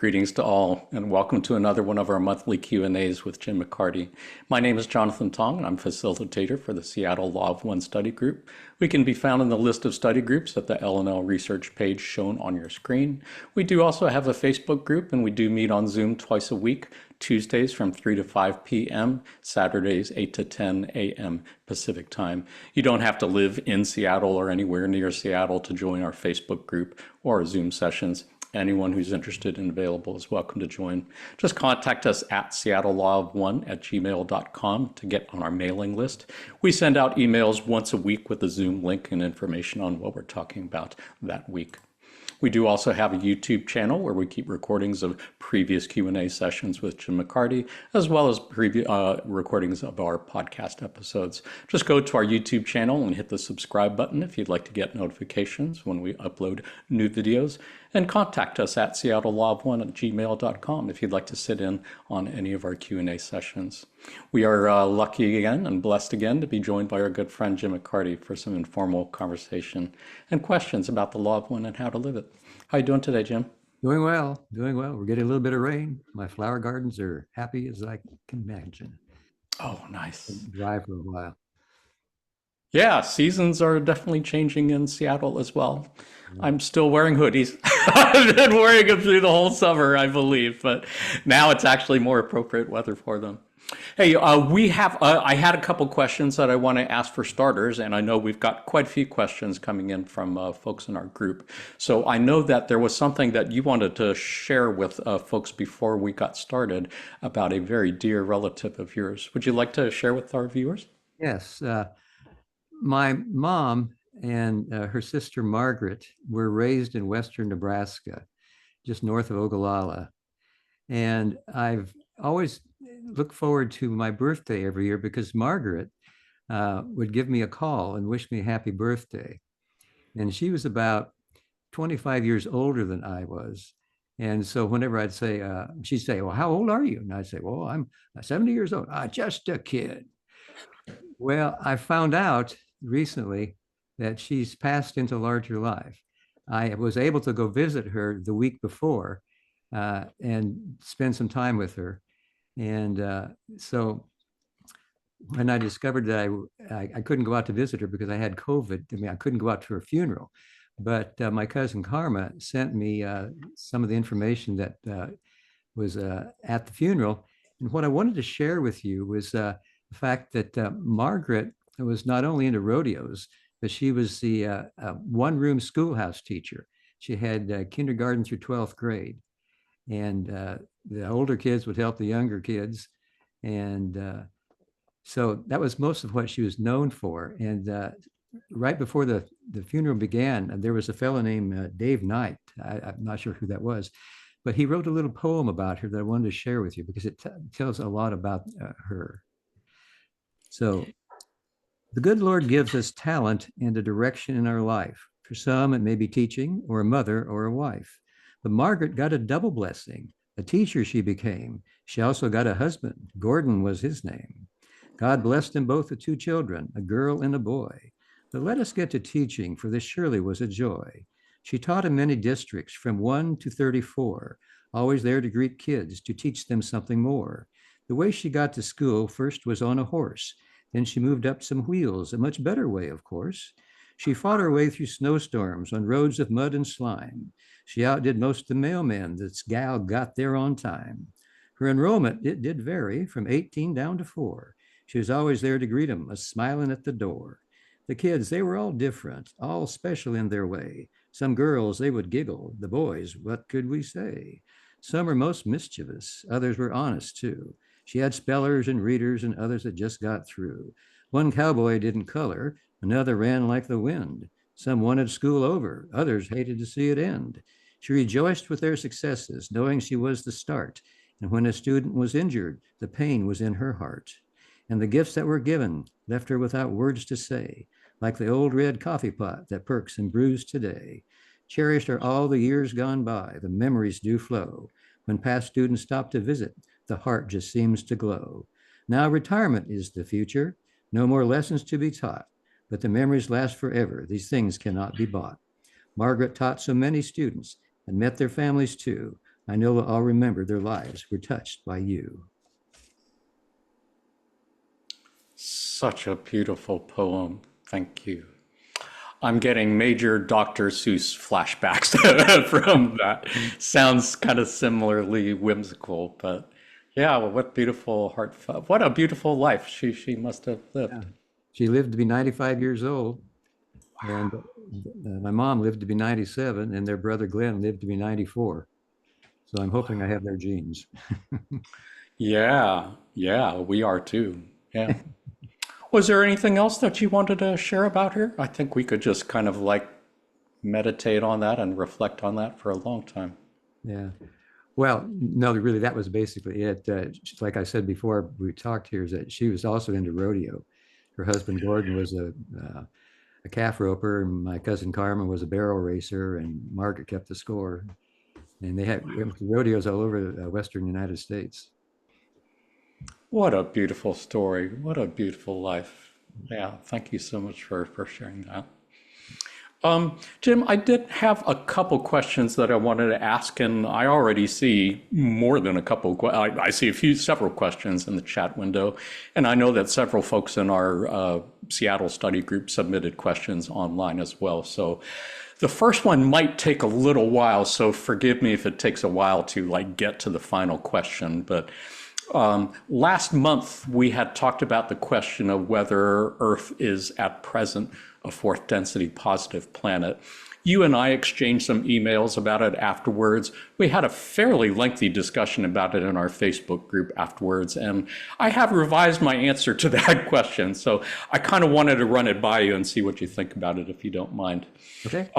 Greetings to all, and welcome to another one of our monthly Q&As with Jim McCarty. My name is Jonathan Tong, and I'm facilitator for the Seattle Law of One study group. We can be found in the list of study groups at the L&L research page shown on your screen. We do also have a Facebook group, and we do meet on Zoom twice a week, Tuesdays from 3 to 5 p.m., Saturdays 8 to 10 a.m. Pacific time. You don't have to live in Seattle or anywhere near Seattle to join our Facebook group or Zoom sessions. Anyone who's interested and available is welcome to join. Just contact us at seattlelawof1@gmail.com to get on our mailing list. We send out emails once a week with a Zoom link and information on what we're talking about that week. We do also have a YouTube channel where we keep recordings of previous Q&A sessions with Jim McCarty, as well as recordings of our podcast episodes. Just go to our YouTube channel and hit the subscribe button if you'd like to get notifications when we upload new videos. And contact us at seattlelawof1@gmail.com if you'd like to sit in on any of our Q&A sessions. We are lucky again and blessed again to be joined by our good friend Jim McCarty for some informal conversation and questions about the law of one and how to live it. How you doing today, Jim? Doing well, doing well. We're getting a little bit of rain. My flower gardens are happy as I can imagine. Oh, nice. Dry for a while. Yeah, seasons are definitely changing in Seattle as well. I'm still wearing hoodies. I've been wearing them through the whole summer, I believe, but now it's actually more appropriate weather for them. Hey, I had a couple questions that I want to ask for starters, and I know we've got quite a few questions coming in from folks in our group. So I know that there was something that you wanted to share with folks before we got started about a very dear relative of yours. Would you like to share with our viewers? Yes. My mom and her sister Margaret were raised in western Nebraska, just north of Ogallala. And I've always looked forward to my birthday every year because Margaret would give me a call and wish me a happy birthday. And she was about 25 years older than I was. And so whenever I'd say, she'd say, well, how old are you? And I'd say, well, I'm 70 years old. Just a kid. Well, I found out recently that she's passed into larger life. I was able to go visit her the week before and spend some time with her. And so when I discovered that I couldn't go out to visit her because I had COVID, I mean, I couldn't go out to her funeral. But my cousin Karma sent me some of the information that was at the funeral. And what I wanted to share with you was the fact that Margaret was not only into rodeos, but she was the one-room schoolhouse teacher. She had kindergarten through 12th grade. And the older kids would help the younger kids. And so that was most of what she was known for. And right before the funeral began, there was a fellow named Dave Knight. I'm not sure who that was, but he wrote a little poem about her that I wanted to share with you because it tells a lot about her. So, the good Lord gives us talent and a direction in our life. For some, it may be teaching or a mother or a wife. But Margaret got a double blessing. A teacher she became. She also got a husband. Gordon was his name. God blessed them both with two children, a girl and a boy. But let us get to teaching, for this surely was a joy. She taught in many districts, from 1 to 34, always there to greet kids, to teach them something more. The way she got to school first was on a horse. Then she moved up some wheels, a much better way, of course. She fought her way through snowstorms on roads of mud and slime. She outdid most of the mailmen. This gal got there on time. Her enrollment, it did vary from 18 down to 4. She was always there to greet them, a smiling at the door. The kids, they were all different, all special in their way. Some girls, they would giggle. The boys, what could we say? Some were most mischievous. Others were honest, too. She had spellers and readers and others that just got through. One cowboy didn't color. Another ran like the wind. Some wanted school over. Others hated to see it end. She rejoiced with their successes, knowing she was the start. And when a student was injured, the pain was in her heart. And the gifts that were given left her without words to say, like the old red coffee pot that perks and brews today. Cherished are all the years gone by. The memories do flow. When past students stop to visit, the heart just seems to glow. Now retirement is the future. No more lessons to be taught. But the memories last forever. These things cannot be bought. Margaret taught so many students and met their families too. I know they'll all remember their lives were touched by you. Such a beautiful poem. Thank you. I'm getting major Dr. Seuss flashbacks from that. Sounds kind of similarly whimsical, but yeah, well, what beautiful heartfelt, what a beautiful life she must have lived. Yeah. She lived to be 95 years old, and my mom lived to be 97, and their brother Glenn lived to be 94. So I'm hoping I have their genes. Yeah, yeah, we are too. Yeah. Was there anything else that you wanted to share about her? I think we could just kind of like meditate on that and reflect on that for a long time. Yeah. Well, no, really, that was basically it. Like I said before we talked here, is that she was also into rodeo. Her husband Gordon was a calf roper, and my cousin Carmen was a barrel racer, and Margaret kept the score. And they had rodeos all over the Western United States. What a beautiful story. What a beautiful life. Yeah, thank you so much for sharing that. Jim, I did have a couple questions that I wanted to ask, and I already see more than a couple. I see several questions in the chat window, and I know that several folks in our Seattle study group submitted questions online as well. So the first one might take a little while, so forgive me if it takes a while to like get to the final question, but last month, we had talked about the question of whether Earth is at present a fourth density positive planet. You and I exchanged some emails about it afterwards. We had a fairly lengthy discussion about it in our Facebook group afterwards, and I have revised my answer to that question. So I kind of wanted to run it by you and see what you think about it, if you don't mind. Okay.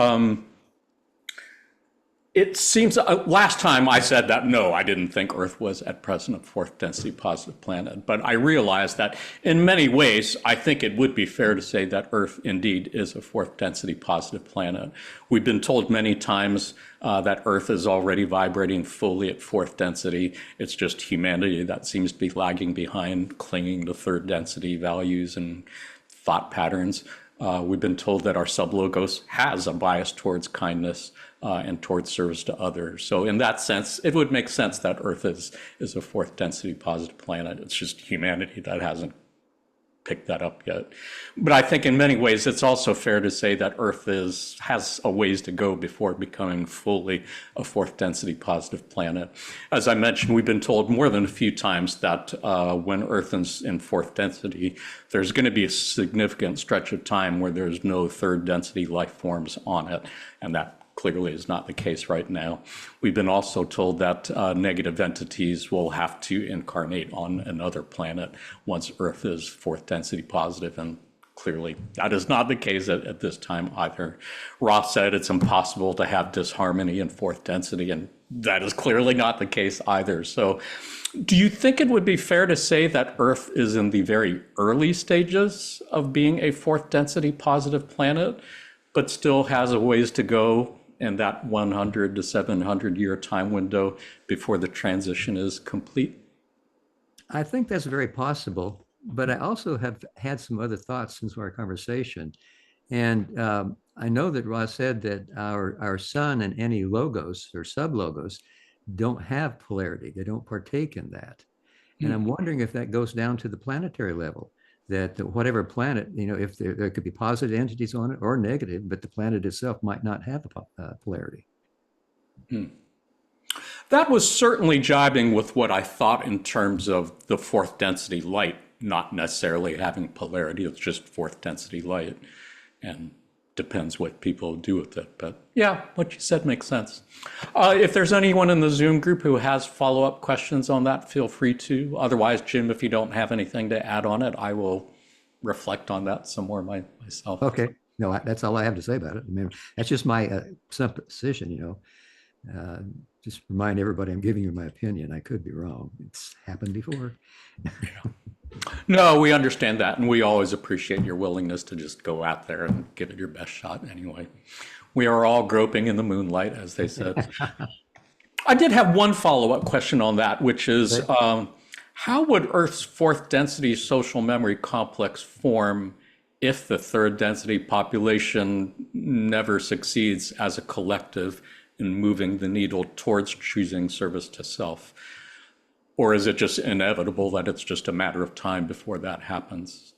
It seems last time I said that, no, I didn't think Earth was at present a fourth density positive planet. But I realized that in many ways, I think it would be fair to say that Earth indeed is a fourth density positive planet. We've been told many times that Earth is already vibrating fully at fourth density. It's just humanity that seems to be lagging behind, clinging to third density values and thought patterns. We've been told that our sublogos has a bias towards kindness and towards service to others. So in that sense, it would make sense that Earth is a fourth density positive planet. It's just humanity that hasn't picked that up yet. But I think in many ways, it's also fair to say that Earth has a ways to go before becoming fully a fourth density positive planet. As I mentioned, we've been told more than a few times that when Earth is in fourth density, there's going to be a significant stretch of time where there's no third density life forms on it, and that clearly is not the case right now. We've been also told that negative entities will have to incarnate on another planet once Earth is fourth density positive, and clearly that is not the case at this time either. Roth said it's impossible to have disharmony in fourth density, and that is clearly not the case either. So do you think it would be fair to say that Earth is in the very early stages of being a fourth density positive planet, but still has a ways to go in that 100 to 700 year time window before the transition is complete? I think that's very possible, but I also have had some other thoughts since our conversation. And I know that Ross said that our sun and any logos or sublogos don't have polarity. They don't partake in that. And I'm wondering if that goes down to the planetary level, that whatever planet, if there could be positive entities on it or negative, but the planet itself might not have a polarity. That was certainly jibing with what I thought in terms of the fourth density light not necessarily having polarity. It's just fourth density light, and depends what people do with it. But yeah, what you said makes sense. If there's anyone in the Zoom group who has follow-up questions on that, feel free to. Otherwise, Jim, if you don't have anything to add on it, I will reflect on that some more myself. Okay. No, that's all I have to say about it. I mean, that's just my supposition, just remind everybody I'm giving you my opinion. I could be wrong. It's happened before. No, we understand that, and we always appreciate your willingness to just go out there and give it your best shot anyway. We are all groping in the moonlight, as they said. I did have one follow-up question on that, which is, how would Earth's fourth density social memory complex form if the third density population never succeeds as a collective in moving the needle towards choosing service to self? Or is it just inevitable that it's just a matter of time before that happens?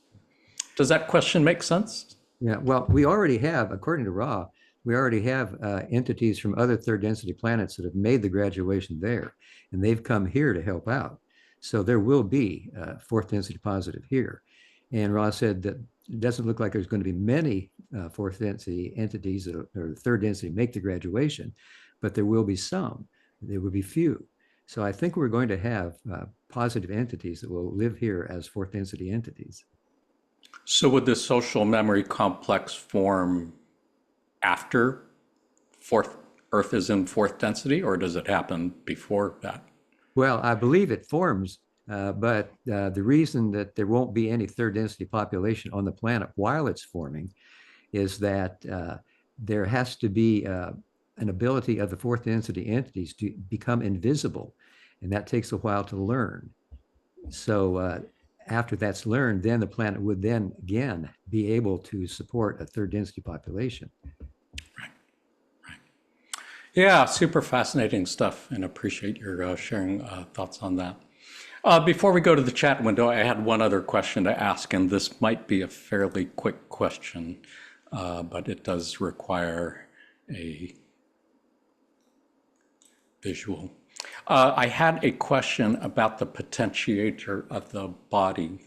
Does that question make sense? Yeah, well, we already have, according to Ra, we already have entities from other third density planets that have made the graduation there, and they've come here to help out. So there will be fourth density positive here. And Ra said that it doesn't look like there's going to be many fourth density entities that or third density make the graduation, but there will be some. There will be few. So I think we're going to have positive entities that will live here as fourth density entities. So would this social memory complex form after Earth is in fourth density, or does it happen before that? Well, I believe it forms, but the reason that there won't be any third density population on the planet while it's forming is that there has to be an ability of the fourth density entities to become invisible, and that takes a while to learn. So after that's learned, then the planet would then again be able to support a third density population. Right, right. Yeah, super fascinating stuff, and appreciate your sharing thoughts on that. Before we go to the chat window, I had one other question to ask, and this might be a fairly quick question, but it does require a visual. I had a question about the potentiator of the body.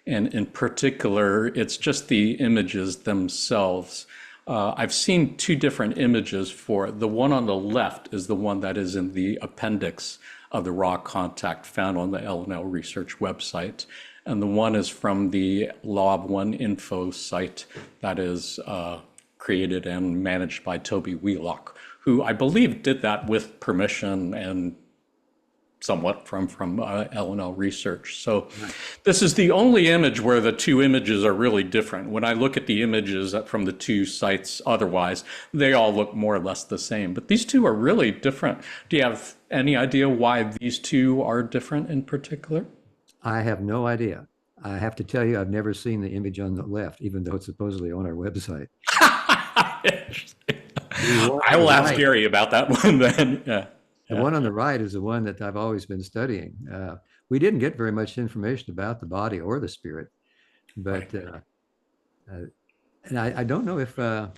And in particular, it's just the images themselves. I've seen two different images for it. The one on the left is the one that is in the appendix of the raw contact found on the L&L Research website. And the one is from the Law of One info site that is created and managed by Toby Wheelock, who I believe did that with permission and somewhat from L&L Research. So this is the only image where the two images are really different. When I look at the images from the two sites otherwise, they all look more or less the same. But these two are really different. Do you have any idea why these two are different in particular? I have no idea. I have to tell you, I've never seen the image on the left, even though it's supposedly on our website. I will ask Gary about that one then. Yeah. The one on the right is the one that I've always been studying. We didn't get very much information about the body or the spirit, but and I don't know if, well,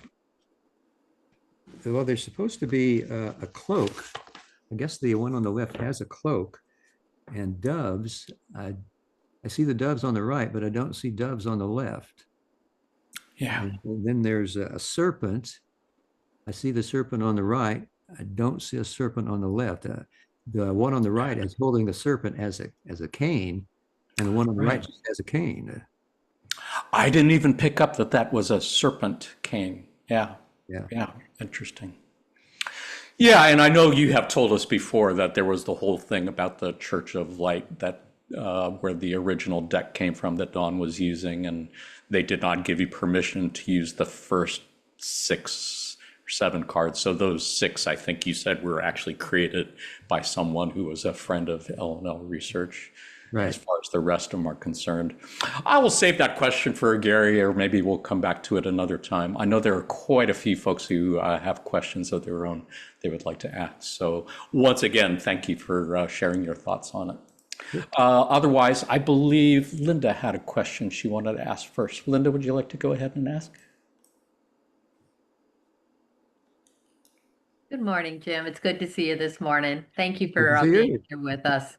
there's supposed to be a cloak. I guess the one on the left has a cloak and doves. I see the doves on the right, but I don't see doves on the left. Yeah. And then there's a serpent. I see the serpent on the right. I don't see a serpent on the left. The one on the right is holding the serpent as a cane, and the one on the right just has a cane. I didn't even pick up that that was a serpent cane. Yeah. Interesting. Yeah, and I know you have told us before that there was the whole thing about the Church of Light that where the original deck came from that Dawn was using, and they did not give you permission to use the first 6 or 7 cards. So those 6, I think you said, were actually created by someone who was a friend of L&L Research. Right. As far as the rest of them are concerned. I will save that question for Gary, or maybe we'll come back to it another time. I know there are quite a few folks who have questions of their own they would like to ask. So once again, thank you for sharing your thoughts on it. Otherwise, I believe Linda had a question she wanted to ask first. Linda, would you like to go ahead and ask? Good morning, Jim. It's good to see you this morning. Thank you for being here with us.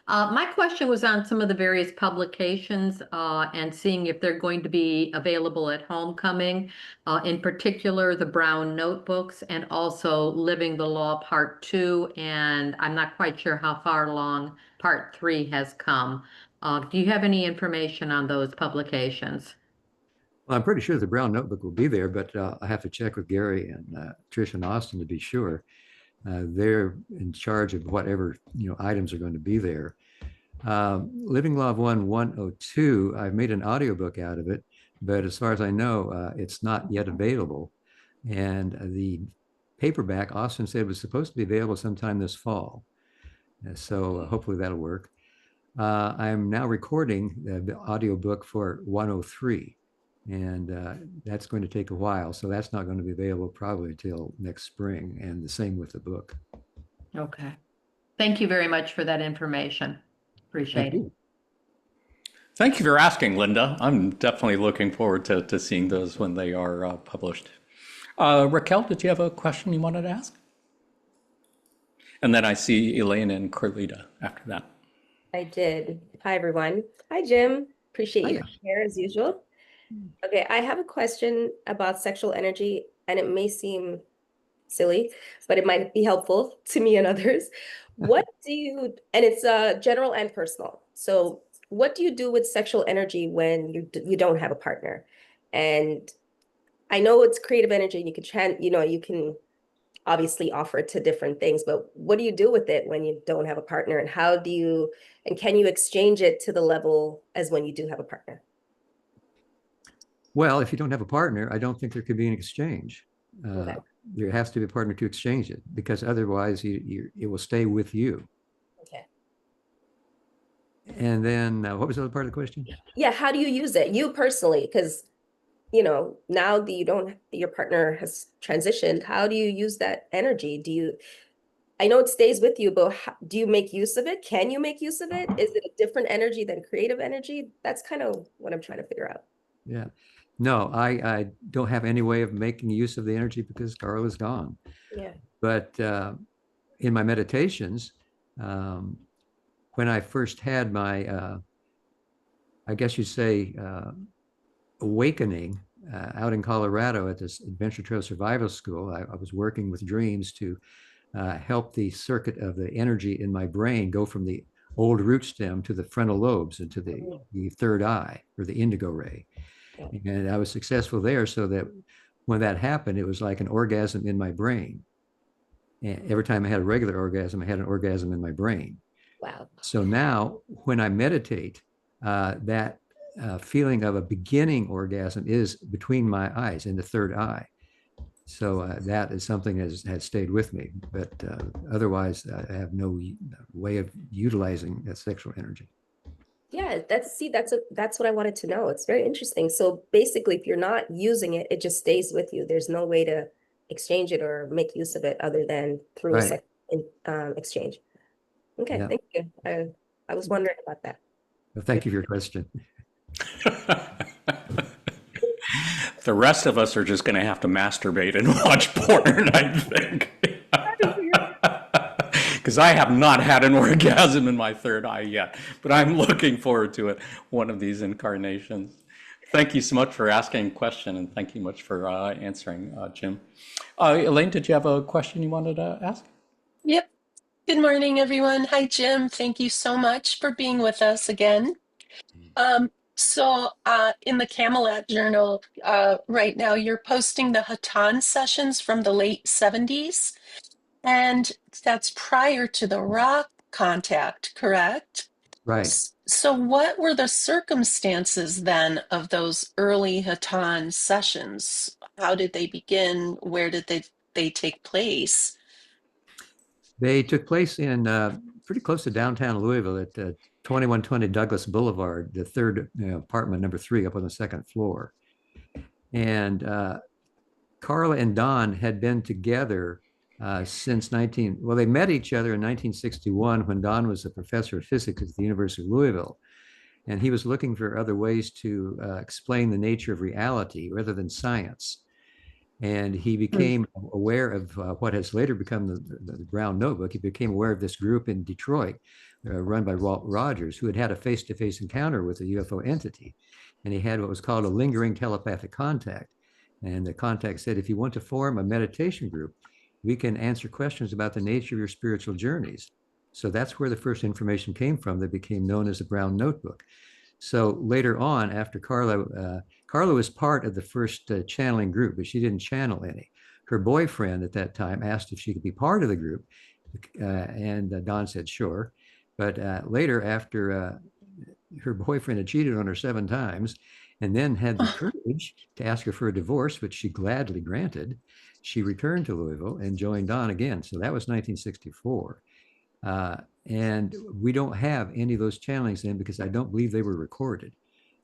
My question was on some of the various publications and seeing if they're going to be available at homecoming, in particular the Brown notebooks and also Living the Law Part 2. And I'm not quite sure how far along Part 3 has come. Do you have any information on those publications? Well, I'm pretty sure the Brown notebook will be there, but I have to check with Gary and Trish and Austin to be sure. They're in charge of whatever items are going to be there. Living Law of One 102, I've made an audiobook out of it, but as far as I know, it's not yet available. And the paperback, Austin said, was supposed to be available sometime this fall. So hopefully that'll work. I'm now recording the audiobook for 103. And that's going to take a while. So that's not going to be available probably until next spring. And the same with the book. Okay. Thank you very much for that information. Appreciate it. Thank you for asking, Linda. I'm definitely looking forward to seeing those when they are published. Raquel, did you have a question you wanted to ask? And then I see Elaine and Carlita after that. I did. Hi, everyone. Hi, Jim. Appreciate you here as usual. Okay, I have a question about sexual energy, and it may seem silly, but it might be helpful to me and others. What do you, and it's general and personal. So what do you do with sexual energy when you don't have a partner? And I know it's creative energy, and you can you can obviously offer it to different things, but what do you do with it when you don't have a partner, and can you exchange it to the level as when you do have a partner? Well, if you don't have a partner, I don't think there could be an exchange. Okay. There has to be a partner to exchange it, because otherwise it will stay with you. Okay. And then what was the other part of the question? Yeah, how do you use it? You personally, because now that your partner has transitioned, how do you use that energy? I know it stays with you, but do you make use of it? Can you make use of it? Is it a different energy than creative energy? That's kind of what I'm trying to figure out. Yeah. No, I don't have any way of making use of the energy because Carl is gone. Yeah. But in my meditations, when I first had my, I guess you'd say, awakening out in Colorado at this Adventure Trail Survival School, I was working with dreams to help the circuit of the energy in my brain go from the old root stem to the frontal lobes and to the third eye, or the indigo ray. And I was successful there, so that when that happened, it was like an orgasm in my brain. And every time I had a regular orgasm, I had an orgasm in my brain. Wow. So now when I meditate, that feeling of a beginning orgasm is between my eyes, in the third eye. So that is something that has stayed with me. But otherwise, I have no way of utilizing that sexual energy. Yeah, that's what I wanted to know. It's very interesting. So basically, if you're not using it, it just stays with you. There's no way to exchange it or make use of it other than through a exchange. Okay, Yeah. thank you. I was wondering about that. Well, thank you for your question. The rest of us are just going to have to masturbate and watch porn, I think. Because I have not had an orgasm in my third eye yet, but I'm looking forward to it one of these incarnations. Thank you so much for asking a question, and thank you much for answering, Jim. Elaine, did you have a question you wanted to ask? Yep. Good morning, everyone. Hi, Jim. Thank you so much for being with us again. So in the Camelot Journal right now, you're posting the Hatonn sessions from the late 70s. And that's prior to the rock contact, correct? Right. So what were the circumstances then of those early Hatonn sessions? How did they begin? Where did they take place? They took place in pretty close to downtown Louisville at 2120 Douglas Boulevard, the third apartment, number 3, up on the second floor. And Carla and Don had been together since they met each other in 1961 when Don was a professor of physics at the University of Louisville. And he was looking for other ways to explain the nature of reality rather than science. And he became aware of what has later become the Brown Notebook. He became aware of this group in Detroit run by Walt Rogers, who had had a face-to-face encounter with a UFO entity. And he had what was called a lingering telepathic contact. And the contact said, if you want to form a meditation group, we can answer questions about the nature of your spiritual journeys. So that's where the first information came from that became known as the Brown Notebook. So later on, after Carla was part of the first channeling group, but she didn't channel any. Her boyfriend at that time asked if she could be part of the group, and Don said sure. But later, after her boyfriend had cheated on her 7 times, and then had the courage to ask her for a divorce, which she gladly granted, she returned to Louisville and joined Don again. So that was 1964. And we don't have any of those channelings then because I don't believe they were recorded.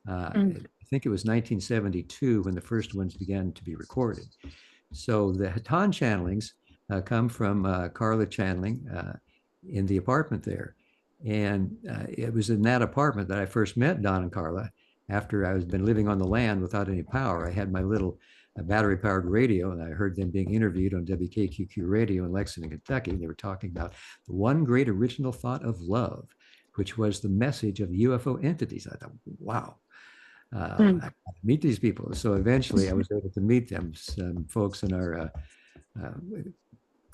I think it was 1972 when the first ones began to be recorded. So the Hatonn channelings come from Carla channeling in the apartment there. And it was in that apartment that I first met Don and Carla after I was been living on the land without any power. I had my little battery-powered radio, and I heard them being interviewed on WKQQ radio in Lexington, Kentucky. They were talking about the one great original thought of love, which was the message of UFO entities. I thought, wow, I got to meet these people. So eventually I was able to meet them. Some folks in our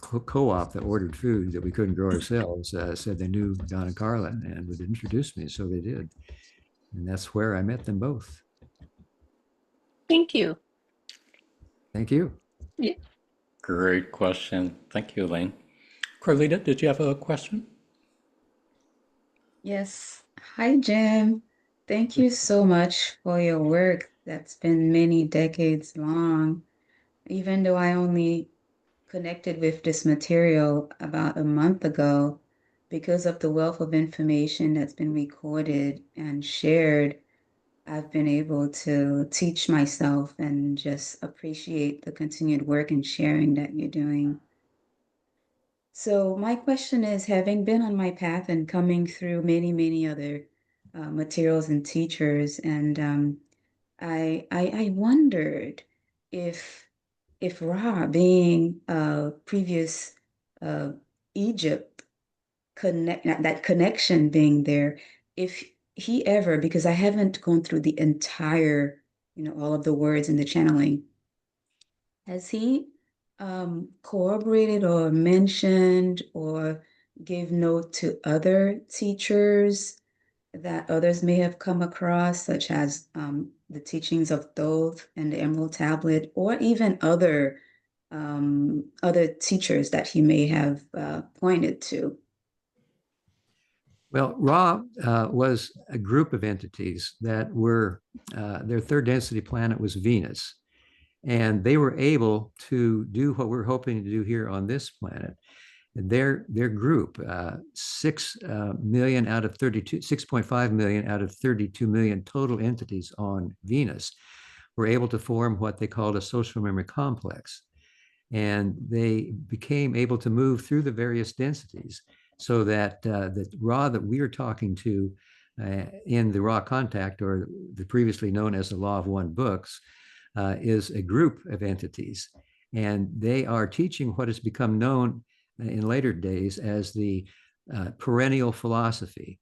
co-op that ordered food that we couldn't grow ourselves said they knew Don and Carla and would introduce me. So they did. And that's where I met them both. Thank you. Thank you. Yeah. Great question. Thank you, Elaine. Carlita, did you have a question? Yes. Hi, Jim. Thank you so much for your work that's been many decades long. Even though I only connected with this material about a month ago, because of the wealth of information that's been recorded and shared, I've been able to teach myself and just appreciate the continued work and sharing that you're doing. So my question is, having been on my path and coming through many, many other materials and teachers, and I wondered if Ra, being previous Egypt that connection being there, if he ever, because I haven't gone through the entire, all of the words in the channeling, has he corroborated or mentioned or gave note to other teachers that others may have come across, such as the teachings of Thoth and the Emerald Tablet, or even other teachers that he may have pointed to? Well, Ra was a group of entities that were, their third density planet was Venus. And they were able to do what we're hoping to do here on this planet. Their group, 6 million out of 32, 6.5 million out of 32 million total entities on Venus, were able to form what they called a social memory complex. And they became able to move through the various densities so that the Ra that we are talking to in the Ra contact, or the previously known as the Law of One books, is a group of entities. And they are teaching what has become known in later days as the perennial philosophy.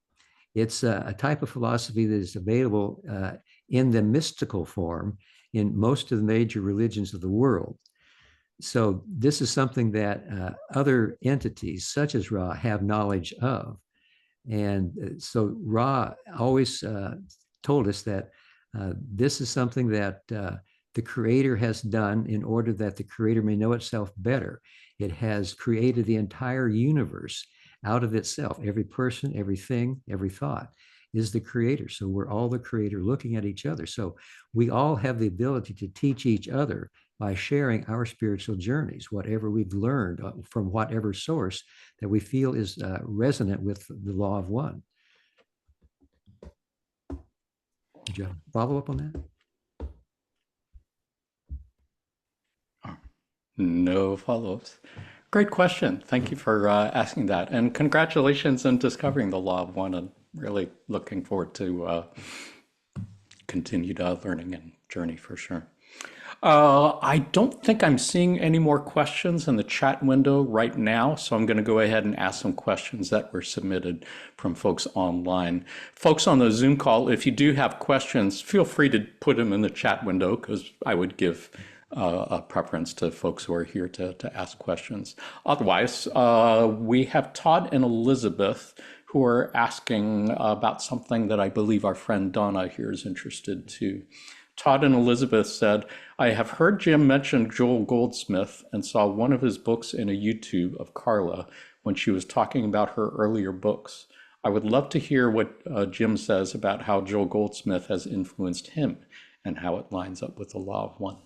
It's a type of philosophy that is available in the mystical form in most of the major religions of the world. So this is something that other entities such as Ra have knowledge of. And so Ra always told us that this is something that the Creator has done in order that the Creator may know itself better. It has created the entire universe out of itself. Every person, everything, every thought is the Creator. So we're all the Creator looking at each other. So we all have the ability to teach each other by sharing our spiritual journeys, whatever we've learned from whatever source that we feel is resonant with the Law of One. Did you follow up on that? No follow-ups. Great question. Thank you for asking that. And congratulations on discovering the Law of One. I'm really looking forward to continued learning and journey for sure. I don't think I'm seeing any more questions in the chat window right now, so I'm going to go ahead and ask some questions that were submitted from folks online. Folks on the Zoom call, if you do have questions, feel free to put them in the chat window, because I would give a preference to folks who are here to ask questions. Otherwise, we have Todd and Elizabeth who are asking about something that I believe our friend Donna here is interested to. Todd and Elizabeth said, I have heard Jim mention Joel Goldsmith and saw one of his books in a YouTube of Carla when she was talking about her earlier books. I would love to hear what Jim says about how Joel Goldsmith has influenced him and how it lines up with the Law of One.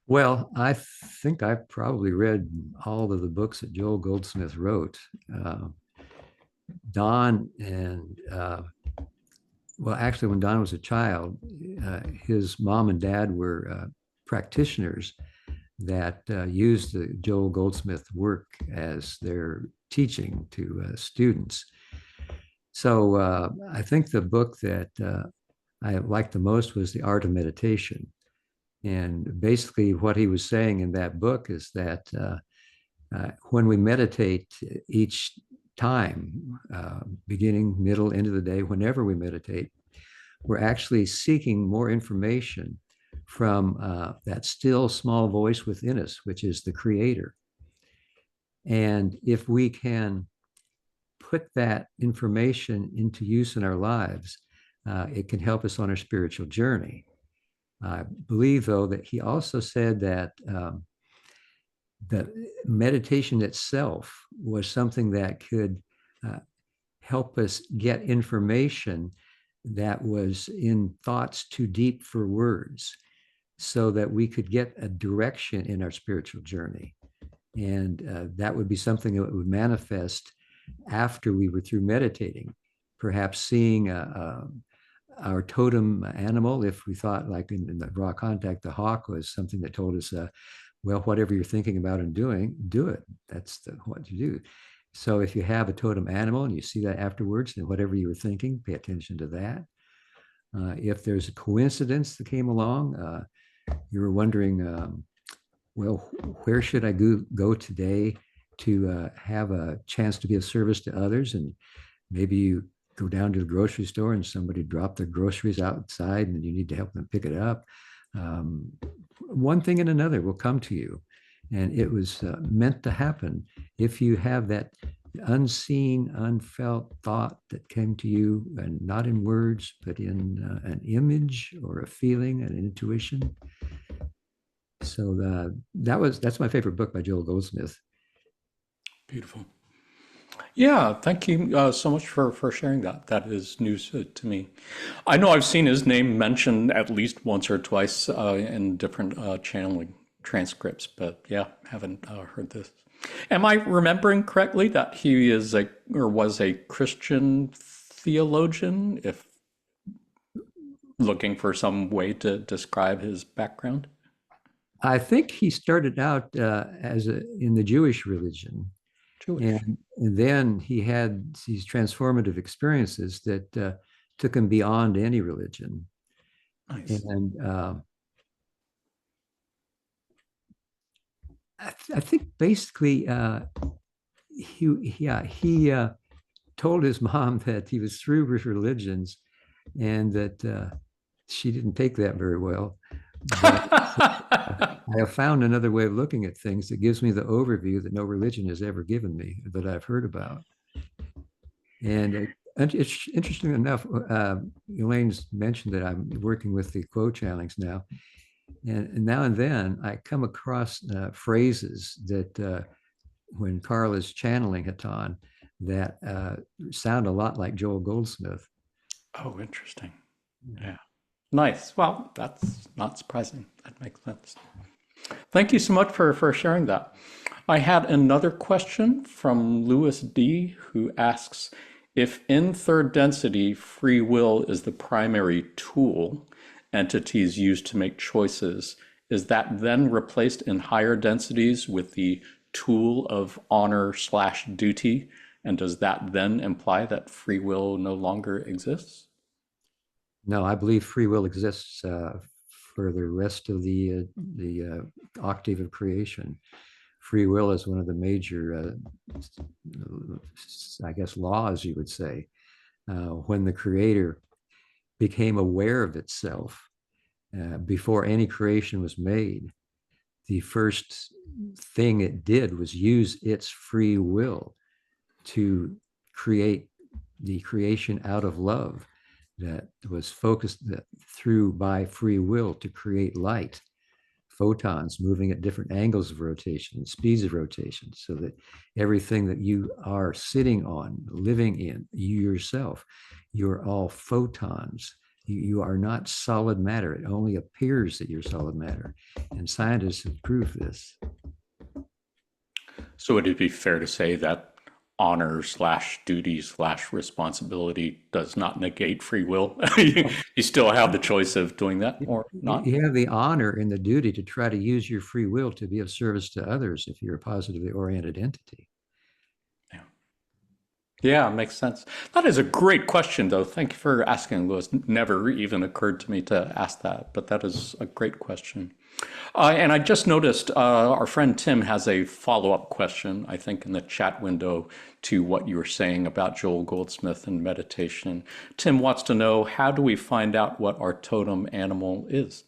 Well, I think I've probably read all of the books that Joel Goldsmith wrote. Don and well, actually, when Don was a child, his mom and dad were practitioners that used the Joel Goldsmith work as their teaching to students. So I think the book that I liked the most was The Art of Meditation. And basically what he was saying in that book is that when we meditate each time, beginning, middle, end of the day, whenever we meditate, we're actually seeking more information from that still small voice within us, which is the Creator. And if we can put that information into use in our lives, it can help us on our spiritual journey. I believe, though, that he also said that the meditation itself was something that could help us get information that was in thoughts too deep for words, so that we could get a direction in our spiritual journey. And that would be something that would manifest after we were through meditating, perhaps seeing our totem animal. If we thought, like in the raw contact, the hawk was something that told us, well, whatever you're thinking about and doing, do it. That's what you do. So if you have a totem animal and you see that afterwards, then whatever you were thinking, pay attention to that. If there's a coincidence that came along, you were wondering, well, where should I go today to have a chance to be of service to others? And maybe you go down to the grocery store and somebody dropped their groceries outside and you need to help them pick it up. One thing and another will come to you. And it was meant to happen if you have that unseen, unfelt thought that came to you, and not in words, but in an image or a feeling, an intuition. So that's my favorite book by Joel Goldsmith. Beautiful. Yeah, thank you so much for sharing that. That is news to me. I know I've seen his name mentioned at least once or twice in different channeling transcripts, but yeah, haven't heard this. Am I remembering correctly that he is was a Christian theologian, if looking for some way to describe his background? I think he started out in the Jewish religion. And then he had these transformative experiences that took him beyond any religion. Nice. And I think basically he told his mom that he was through with religions, and that she didn't take that very well. But I have found another way of looking at things that gives me the overview that no religion has ever given me, that I've heard about. And it's interesting enough, Elaine's mentioned that I'm working with the quote channelings now. And now and then I come across phrases that when Carl is channeling Hatonn that sound a lot like Joel Goldsmith. Oh, interesting. Yeah. Nice. Well, that's not surprising. That makes sense. Thank you so much for sharing that. I had another question from Louis D, who asks, if in third density free will is the primary tool entities use to make choices, is that then replaced in higher densities with the tool of honor/duty? And does that then imply that free will no longer exists? No, I believe free will exists for the rest of the octave of creation. Free will is one of the major, I guess, laws, you would say. When the Creator became aware of itself before any creation was made, the first thing it did was use its free will to create the creation out of love that was focused through by free will to create light, photons moving at different angles of rotation, speeds of rotation, so that everything that you are sitting on, living in, you yourself, you're all photons. You are not solid matter. It only appears that you're solid matter. And scientists have proved this. So would it be fair to say that honor/duty/responsibility does not negate free will. You still have the choice of doing that or not. You have the honor and the duty to try to use your free will to be of service to others if you're a positively oriented entity. Yeah, makes sense. That is a great question, though. Thank you for asking. It was never even occurred to me to ask that, but that is a great question. And I just noticed our friend Tim has a follow-up question, I think, in the chat window to what you were saying about Joel Goldsmith and meditation. Tim wants to know, how do we find out what our totem animal is?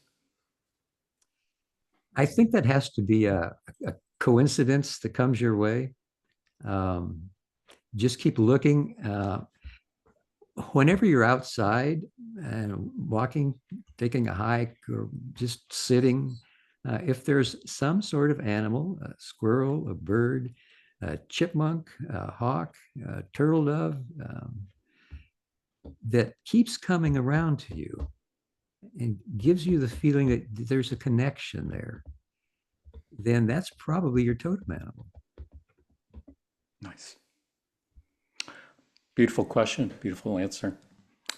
I think that has to be a coincidence that comes your way. Just keep looking. Whenever you're outside and walking, taking a hike, or just sitting, if there's some sort of animal, a squirrel, a bird, a chipmunk, a hawk, a turtle dove, that keeps coming around to you and gives you the feeling that there's a connection there, then that's probably your totem animal. Nice. Beautiful question, beautiful answer.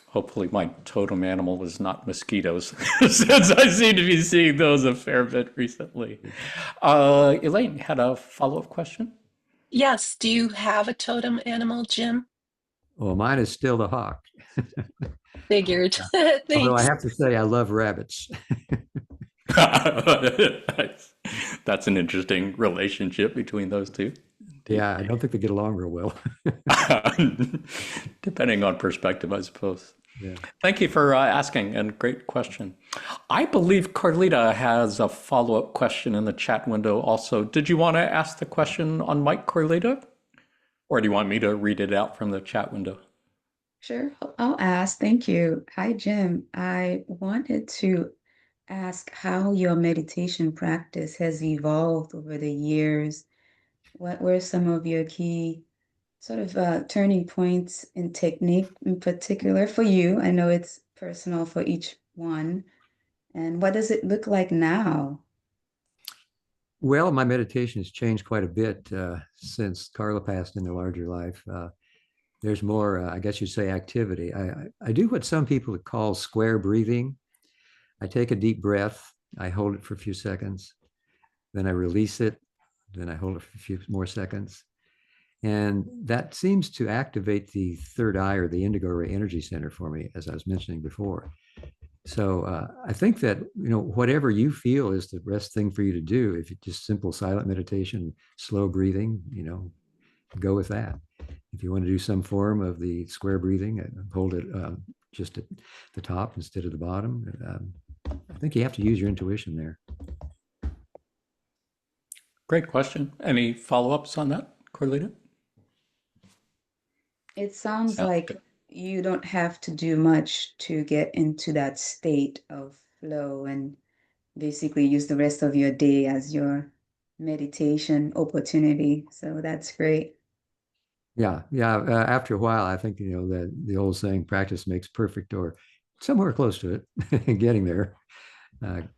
Hopefully my totem animal is not mosquitoes, since I seem to be seeing those a fair bit recently. Elaine had a follow-up question? Yes. Do you have a totem animal, Jim? Well, mine is still the hawk. Figured. Although I Thanks. have to say I love rabbits. That's an interesting relationship between those two. Yeah, I don't think they get along real well. Depending on perspective, I suppose. Yeah. Thank you for asking, and great question. I believe Carlita has a follow-up question in the chat window also. Did you want to ask the question on mic, Carlita? Or do you want me to read it out from the chat window? Sure, I'll ask. Thank you. Hi, Jim. I wanted to ask how your meditation practice has evolved over the years. What were some of your key sort of turning points in technique in particular for you? I know it's personal for each one. And what does it look like now? Well, my meditation has changed quite a bit since Carla passed into larger life. There's more, I guess you'd say, activity. I do what some people would call square breathing. I take a deep breath, I hold it for a few seconds, then I release it, then I hold it for a few more seconds. And that seems to activate the third eye, or the indigo ray energy center, for me, as I was mentioning before. So I think that, whatever you feel is the best thing for you to do. If it's just simple silent meditation, slow breathing, go with that. If you want to do some form of the square breathing, hold it just at the top instead of the bottom. I think you have to use your intuition there. Great question. Any follow-ups on that, Carlita? It sounds like you don't have to do much to get into that state of flow and basically use the rest of your day as your meditation opportunity. So that's great. Yeah. After a while, I think, that the old saying, practice makes perfect, or somewhere close to it, getting there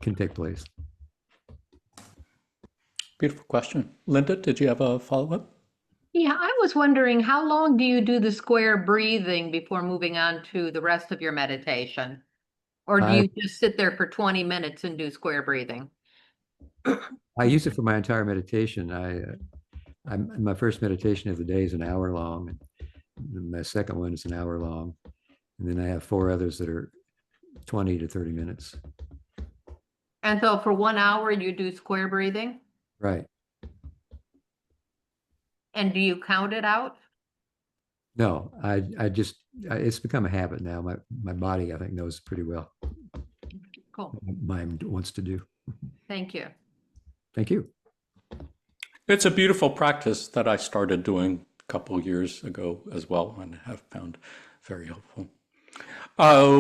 can take place. Beautiful question. Linda, did you have a follow-up? Yeah, I was wondering, how long do you do the square breathing before moving on to the rest of your meditation? Or do you just sit there for 20 minutes and do square breathing? I use it for my entire meditation. My first meditation of the day is an hour long, and my second one is an hour long, and then I have 4 others that are 20 to 30 minutes. And so for 1 hour, you do square breathing? Right. And do you count it out? No, it's become a habit now. My body, I think, knows pretty well. Cool. My mind wants to do. Thank you. Thank you. It's a beautiful practice that I started doing a couple years ago as well, and have found very helpful.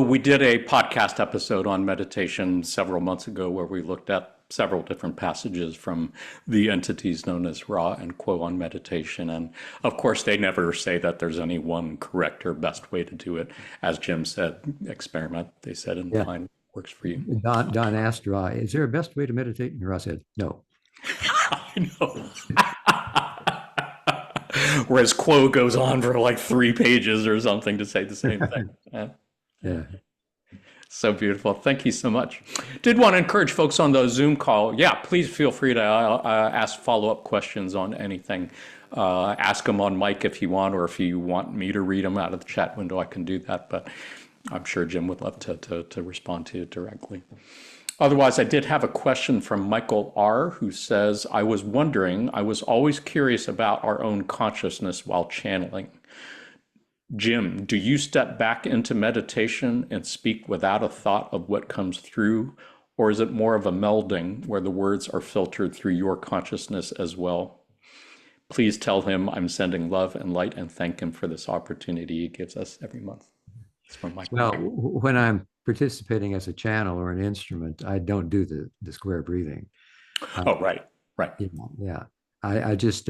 We did a podcast episode on meditation several months ago where we looked at several different passages from the entities known as Ra and Kuo on meditation. And of course, they never say that there's any one correct or best way to do it. As Jim said, experiment, they said, and find what works for you. Don asked Ra, is there a best way to meditate? And Ra said, no. I know. Whereas quo goes on for like 3 pages or something to say the same thing. Yeah. So beautiful. Thank you so much. Did want to encourage folks on the Zoom call. Yeah, please feel free to ask follow-up questions on anything. Ask them on mic if you want, or if you want me to read them out of the chat window, I can do that. But I'm sure Jim would love to respond to you directly. Otherwise, I did have a question from Michael R., who says, I was wondering, I was always curious about our own consciousness while channeling. Jim, do you step back into meditation and speak without a thought of what comes through, or is it more of a melding where the words are filtered through your consciousness as well? Please tell him I'm sending love and light and thank him for this opportunity he gives us every month. It's from Michael. Well, when I'm participating as a channel or an instrument, I don't do the square breathing. Oh, right. Yeah. I just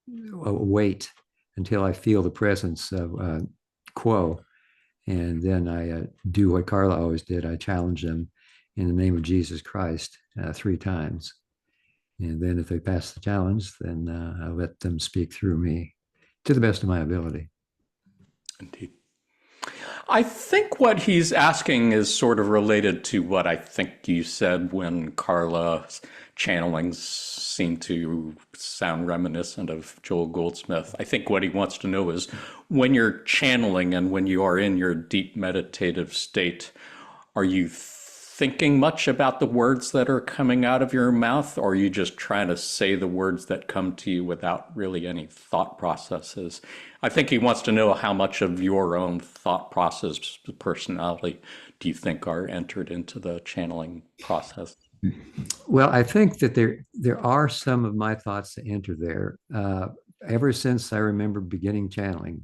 wait until I feel the presence of quo. And then I do what Carla always did. I challenge them in the name of Jesus Christ 3 times. And then if they pass the challenge, then I let them speak through me to the best of my ability. Indeed. I think what he's asking is sort of related to what I think you said when Carla's channelings seem to sound reminiscent of Joel Goldsmith. I think what he wants to know is when you're channeling and when you are in your deep meditative state, are you thinking much about the words that are coming out of your mouth, or are you just trying to say the words that come to you without really any thought processes? I think he wants to know how much of your own thought process, personality, do you think are entered into the channeling process? Well, I think that there are some of my thoughts that enter there. Ever since I remember beginning channeling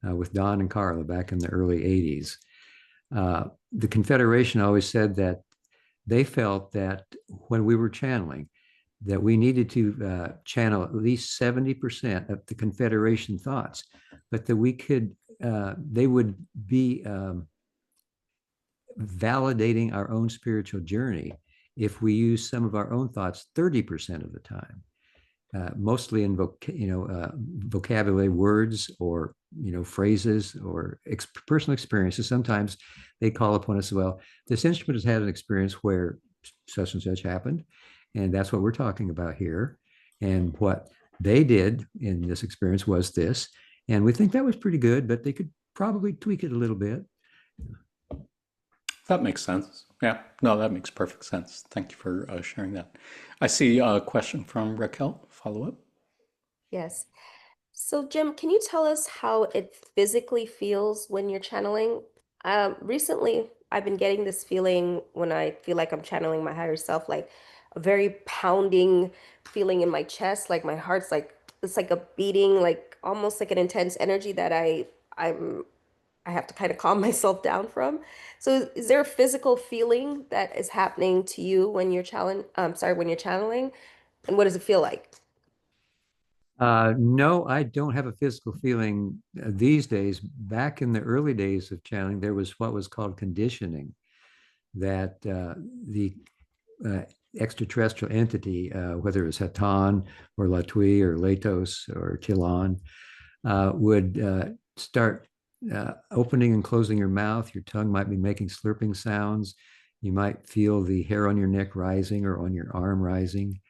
with Don and Carla back in the early 80s, the Confederation always said that they felt that when we were channeling, that we needed to channel at least 70% of the Confederation thoughts, but that we could, they would be validating our own spiritual journey if we use some of our own thoughts 30% of the time, mostly in vocabulary words or phrases or personal experiences. Sometimes they call upon us, well, this instrument has had an experience where such and such happened, and that's what we're talking about here. And what they did in this experience was this, and we think that was pretty good, but they could probably tweak it a little bit. That makes sense. Yeah, no, that makes perfect sense. Thank you for sharing that. I see a question from Raquel. Follow up. Yes. So, Jim, can you tell us how it physically feels when you're channeling? Recently, I've been getting this feeling when I feel like I'm channeling my higher self, like a very pounding feeling in my chest, like my heart's like it's like a beating, like almost like an intense energy that I have to kind of calm myself down from. So, is there a physical feeling that is happening to you when you're when you're channeling, and what does it feel like? No, I don't have a physical feeling these days. Back in the early days of channeling, there was what was called conditioning, that the extraterrestrial entity, whether it was Hatonn or Latui or Latos or Tilon, would start opening and closing your mouth. Your tongue might be making slurping sounds. You might feel the hair on your neck rising or on your arm rising.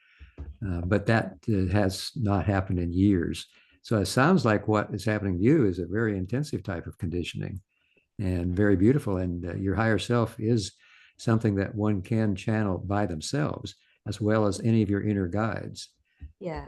But that has not happened in years. So it sounds like what is happening to you is a very intensive type of conditioning and very beautiful. And your higher self is something that one can channel by themselves, as well as any of your inner guides. Yeah.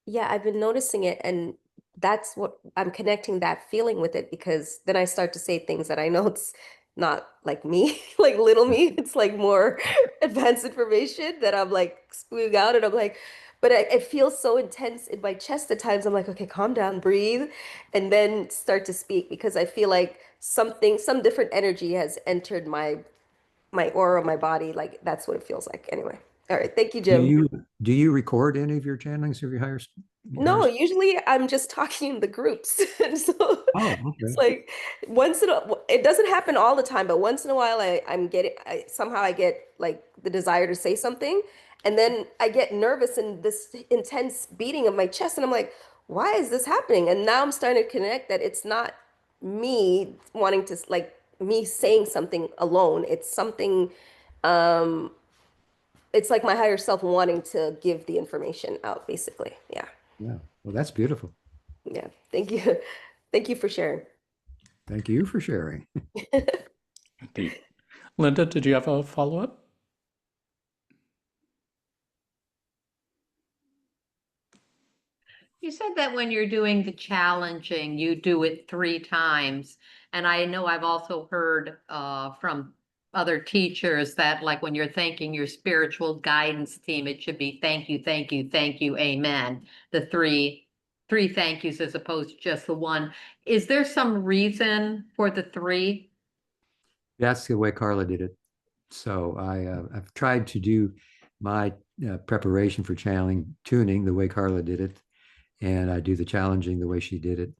Yeah, I've been noticing it, and that's what I'm connecting that feeling with it, because then I start to say things that I know it's not like me, like little me. It's like more advanced information that I'm like spewing out, and I'm like, but it feels so intense in my chest at times. I'm like, okay, calm down, breathe, and then start to speak, because I feel like some different energy has entered my aura, my body. Like that's what it feels like. Anyway, all right, thank you, Jim. Do you record any of your channelings of your higher? No, usually I'm just talking in the groups. And so it's Okay. like it doesn't happen all the time, but once in a while somehow I get like the desire to say something, and then I get nervous and this intense beating of my chest, and I'm like, why is this happening? And now I'm starting to connect that it's not me wanting to, like, me saying something alone. It's something, um, it's like my higher self wanting to give the information out, basically. Yeah. Yeah. Well, that's beautiful. Yeah. Thank you. Thank you for sharing. Thank you for sharing. Indeed. Linda, did you have a follow-up? You said that when you're doing the challenging, you do it 3 times. And I know I've also heard from other teachers that, like, when you're thanking your spiritual guidance team, it should be thank you, thank you, thank you, amen. The three thank yous as opposed to just the one. Is there some reason for the 3? That's the way Carla did it. So I've tried to do my preparation for channeling tuning the way Carla did it, and I do the challenging the way she did it.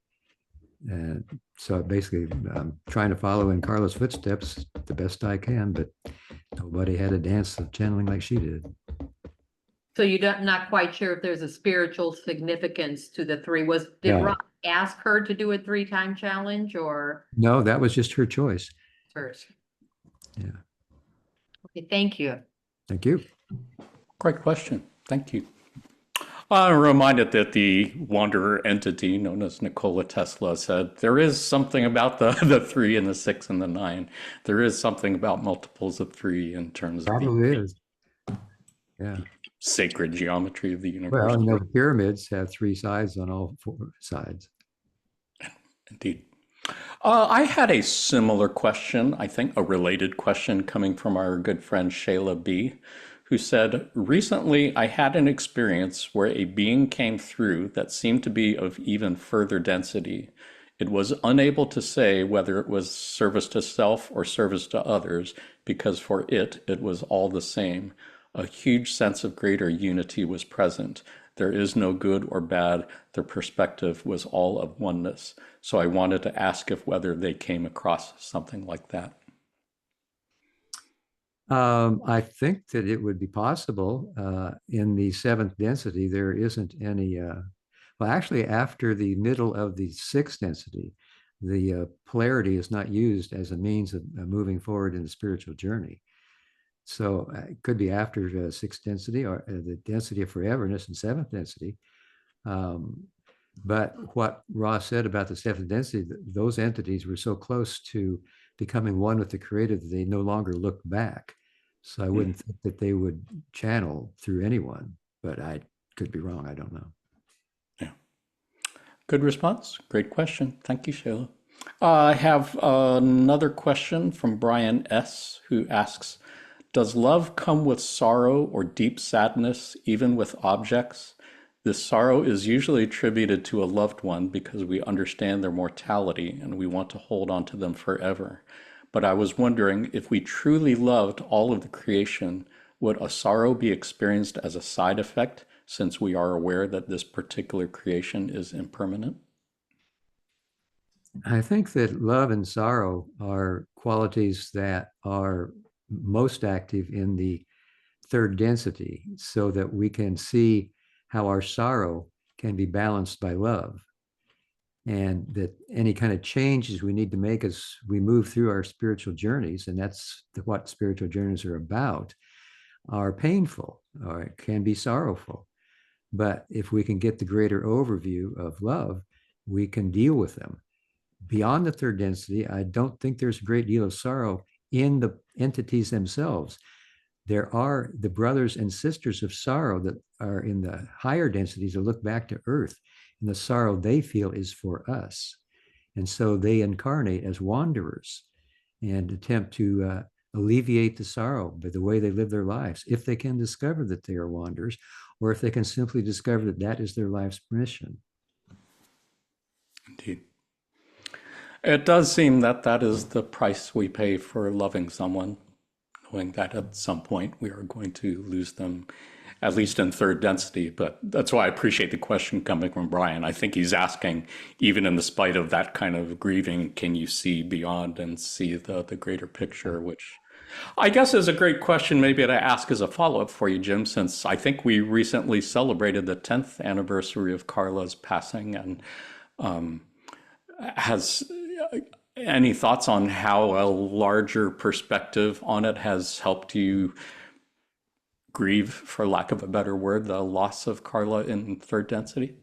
And so basically, I'm trying to follow in Carla's footsteps the best I can, but nobody had a dance of channeling like she did. So you're not quite sure if there's a spiritual significance to the 3. Did No. Rob ask her to do a 3-time challenge, or No, that was just her choice. hers? Yeah. Okay, thank you. Thank you. Great question. Thank you. I'm reminded that the wanderer entity known as Nikola Tesla said, there is something about the 3 and the 6 and the 9. There is something about multiples of 3 in terms of Probably the is. Yeah. sacred geometry of the universe. Well, you know, the pyramids have 3 sides on all 4 sides. Indeed. I had a similar question, I think a related question coming from our good friend Shayla B., who said, recently I had an experience where a being came through that seemed to be of even further density. It was unable to say whether it was service to self or service to others, because for it was all the same. A huge sense of greater unity was present. There is no good or bad. Their perspective was all of oneness. So I wanted to ask if whether they came across something like that. I think that it would be possible. In the 7th density, there isn't any, well, actually, after the middle of the 6th density, the polarity is not used as a means of moving forward in the spiritual journey. So it could be after 6th density or the density of foreverness in 7th density. But what Ross said about the 7th density, those entities were so close to becoming one with the creator that they no longer look back. So I wouldn't think that they would channel through anyone, but I could be wrong. I don't know. Yeah. Good response. Great question. Thank you, Shayla. I have another question from Brian S., who asks, does love come with sorrow or deep sadness, even with objects? This sorrow is usually attributed to a loved one because we understand their mortality and we want to hold on to them forever. But I was wondering, if we truly loved all of the creation, would a sorrow be experienced as a side effect since we are aware that this particular creation is impermanent? I think that love and sorrow are qualities that are most active in the 3rd density, so that we can see how our sorrow can be balanced by love, and that any kind of changes we need to make as we move through our spiritual journeys, and that's what spiritual journeys are about, are painful or it can be sorrowful. But if we can get the greater overview of love, we can deal with them. Beyond the 3rd density, I don't think there's a great deal of sorrow in the entities themselves. There are the brothers and sisters of sorrow that are in the higher densities that look back to Earth, and the sorrow they feel is for us. And so they incarnate as wanderers and attempt to alleviate the sorrow by the way they live their lives, if they can discover that they are wanderers, or if they can simply discover that that is their life's mission. Indeed. It does seem that that is the price we pay for loving someone, knowing that at some point we are going to lose them, at least in 3rd density. But that's why I appreciate the question coming from Brian. I think he's asking, even in the spite of that kind of grieving, can you see beyond and see the greater picture, which I guess is a great question maybe to ask as a follow-up for you, Jim, since I think we recently celebrated the 10th anniversary of Carla's passing. And has any thoughts on how a larger perspective on it has helped you grieve, for lack of a better word, the loss of Carla in third density?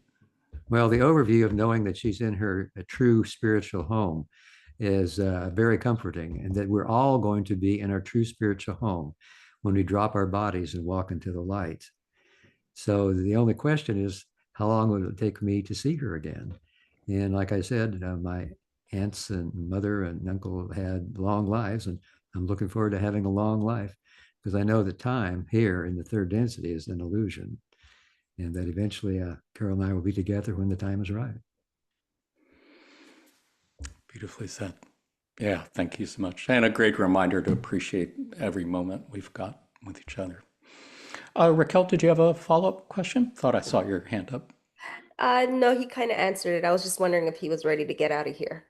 Well, the overview of knowing that she's in her true spiritual home is very comforting, and that we're all going to be in our true spiritual home when we drop our bodies and walk into the light. So the only question is, how long will it take me to see her again? And like I said, my aunts and mother and uncle had long lives, and I'm looking forward to having a long life, because I know that time here in the third density is an illusion, and that eventually Carol and I will be together when the time is right. Beautifully said. Yeah, thank you so much. And a great reminder to appreciate every moment we've got with each other. Raquel, did you have a follow-up question? Thought I saw your hand up. No, he kind of answered it. I was just wondering if he was ready to get out of here.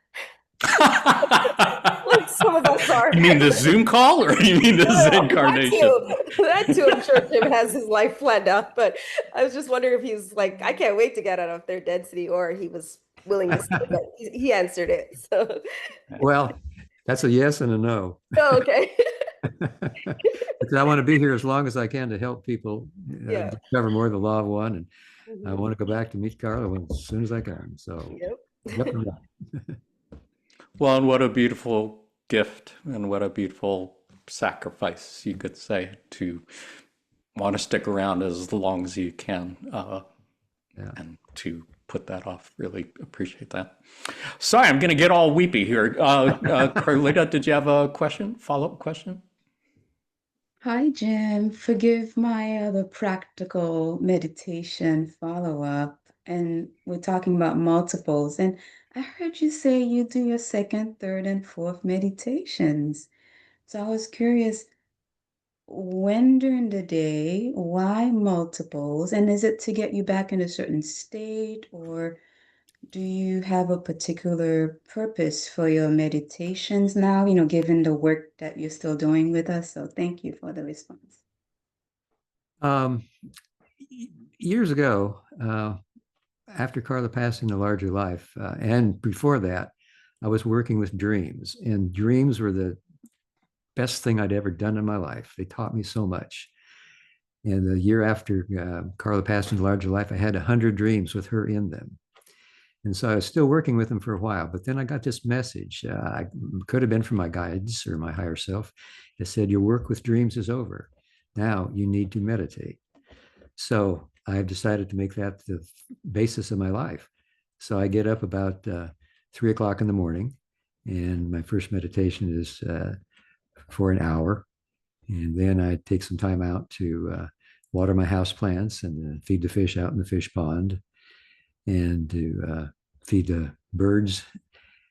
Like some of us are. You mean the Zoom call, or you mean this incarnation? That too. I'm sure Jim has his life planned out, but I was just wondering if he's like, I can't wait to get out of third density, or he was willing to stay, but he answered it. So. Well, that's a yes and a no. Oh, okay. Because I want to be here as long as I can to help people discover more of the law of one, and I want to go back to meet Carla as soon as I can. So, yep. Well, and what a beautiful gift, and what a beautiful sacrifice, you could say, to want to stick around as long as you can, and to put that off. Really appreciate that. Sorry, I'm going to get all weepy here. Carlita, did you have a question, follow-up question? Hi, Jim. Forgive my other practical meditation follow-up. And we're talking about multiples. And I heard you say you do your second, third, and fourth meditations. So I was curious, when during the day, why multiples? And is it to get you back in a certain state, or do you have a particular purpose for your meditations now, given the work that you're still doing with us? So thank you for the response. Years ago, after Carla passing the larger life, and before that, I was working with dreams, and dreams were the best thing I'd ever done in my life. They taught me so much. And the year after Carla passed in the larger life, I had 100 dreams with her in them. And so I was still working with them for a while, but then I got this message. I could have been from my guides or my higher self. It said, your work with dreams is over. Now you need to meditate. So I've decided to make that the basis of my life. So I get up about 3 o'clock in the morning, and my first meditation is for an hour. And then I take some time out to water my house plants and feed the fish out in the fish pond, and to feed the birds.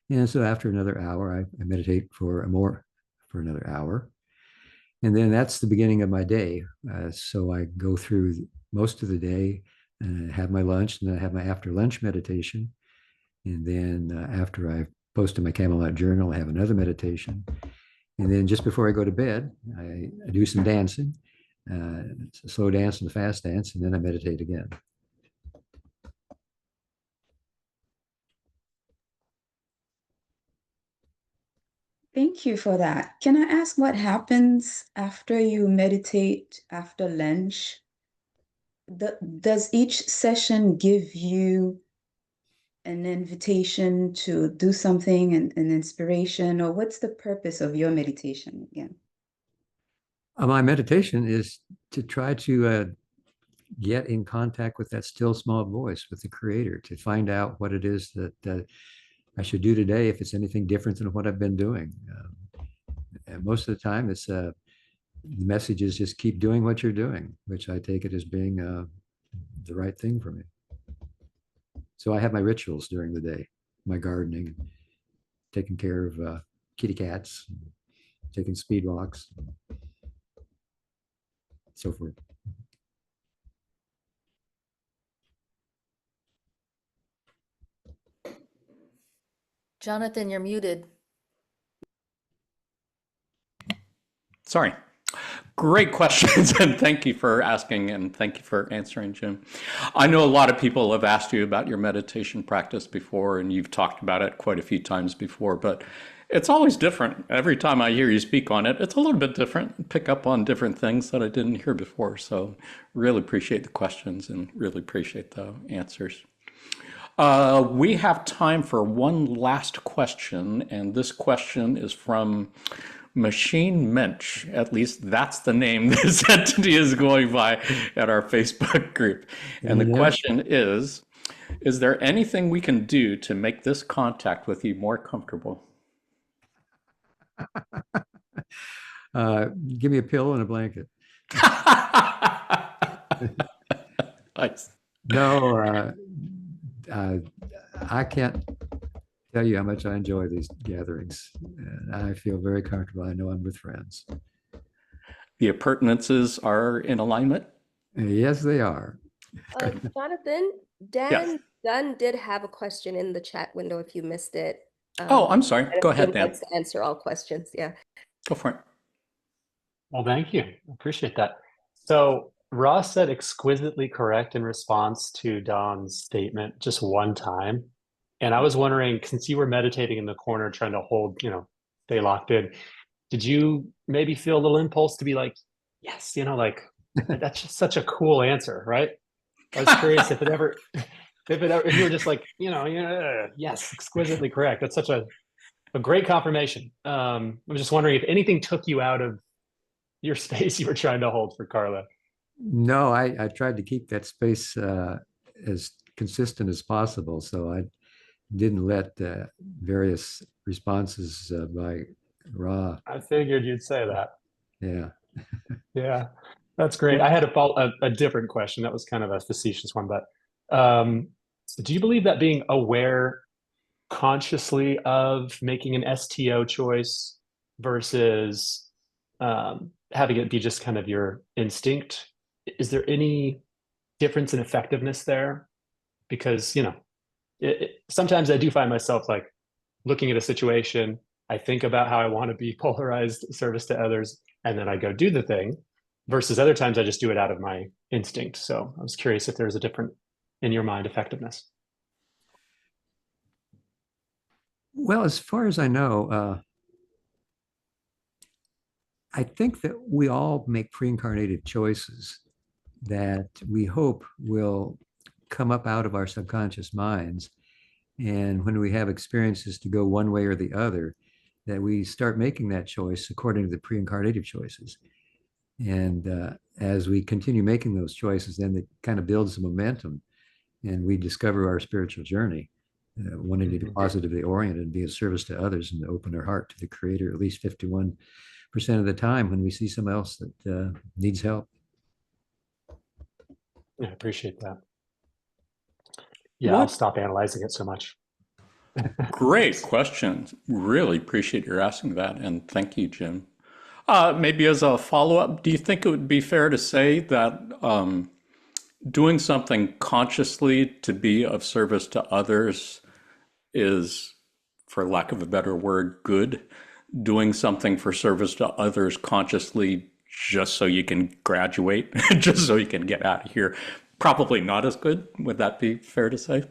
And so after another hour, I meditate for another hour. And then that's the beginning of my day. So I go through most of the day and have my lunch, and then I have my after lunch meditation. And then after I post in my Camelot journal, I have another meditation. And then just before I go to bed, I do some dancing, a slow dance and a fast dance, and then I meditate again. Thank you for that. Can I ask what happens after you meditate after lunch? Does each session give you an invitation to do something, an inspiration, or what's the purpose of your meditation again? My meditation is to try to get in contact with that still small voice, with the creator, to find out what it is that I should do today, if it's anything different than what I've been doing. And most of the time, it's the message is just keep doing what you're doing, which I take it as being the right thing for me. So I have my rituals during the day, my gardening, taking care of kitty cats, taking speed walks, so forth. Jonathan, you're muted. Sorry. Great questions, and thank you for asking, and thank you for answering, Jim. I know a lot of people have asked you about your meditation practice before, and you've talked about it quite a few times before, but it's always different. Every time I hear you speak on it, it's a little bit different. Pick up on different things that I didn't hear before. So really appreciate the questions and really appreciate the answers. We have time for one last question, and this question is from Machine Mensch. At least that's the name this entity is going by at our Facebook group. And the question is there anything we can do to make this contact with you more comfortable? Give me a pillow and a blanket. Nice. No, I can't tell you how much I enjoy these gatherings. And I feel very comfortable. I know I'm with friends. The appurtenances are in alignment? Yes, they are. Jonathan, Dan Dunn did have a question in the chat window if you missed it. Oh, I'm sorry. Go ahead, Dan. Likes to answer all questions. Yeah. Go for it. Well, thank you. Appreciate that. So Ross said exquisitely correct in response to Don's statement just one time. And I was wondering, since you were meditating in the corner trying to hold, stay locked in, did you maybe feel a little impulse to be like, yes, like that's just such a cool answer, right? I was curious if you were just like, yes, exquisitely correct. That's such a great confirmation. I was just wondering if anything took you out of your space you were trying to hold for Carla. No, I tried to keep that space as consistent as possible. So I didn't let various responses by Ra. I figured you'd say that. Yeah. Yeah, that's great. I had a different question. That was kind of a facetious one, but so do you believe that being aware consciously of making an STO choice versus having it be just kind of your instinct, is there any difference in effectiveness there? Because, sometimes I do find myself like looking at a situation, I think about how I want to be polarized service to others, and then I go do the thing, versus other times I just do it out of my instinct. So I was curious if there's a different, in your mind, effectiveness. Well, as far as I know, I think that we all make pre-incarnated choices that we hope will come up out of our subconscious minds. And when we have experiences to go one way or the other, that we start making that choice according to the pre-incarnative choices. And as we continue making those choices, then it kind of builds the momentum and we discover our spiritual journey, wanting to be positively oriented and be of service to others and open our heart to the Creator at least 51% of the time when we see someone else that needs help. Yeah, I appreciate that. Yeah, I'll stop analyzing it so much. Great questions. Really appreciate your asking that. And thank you, Jim. Maybe as a follow-up, do you think it would be fair to say that doing something consciously to be of service to others is, for lack of a better word, good? Doing something for service to others consciously just so you can graduate, just so you can get out of here, probably not as good. Would that be fair to say?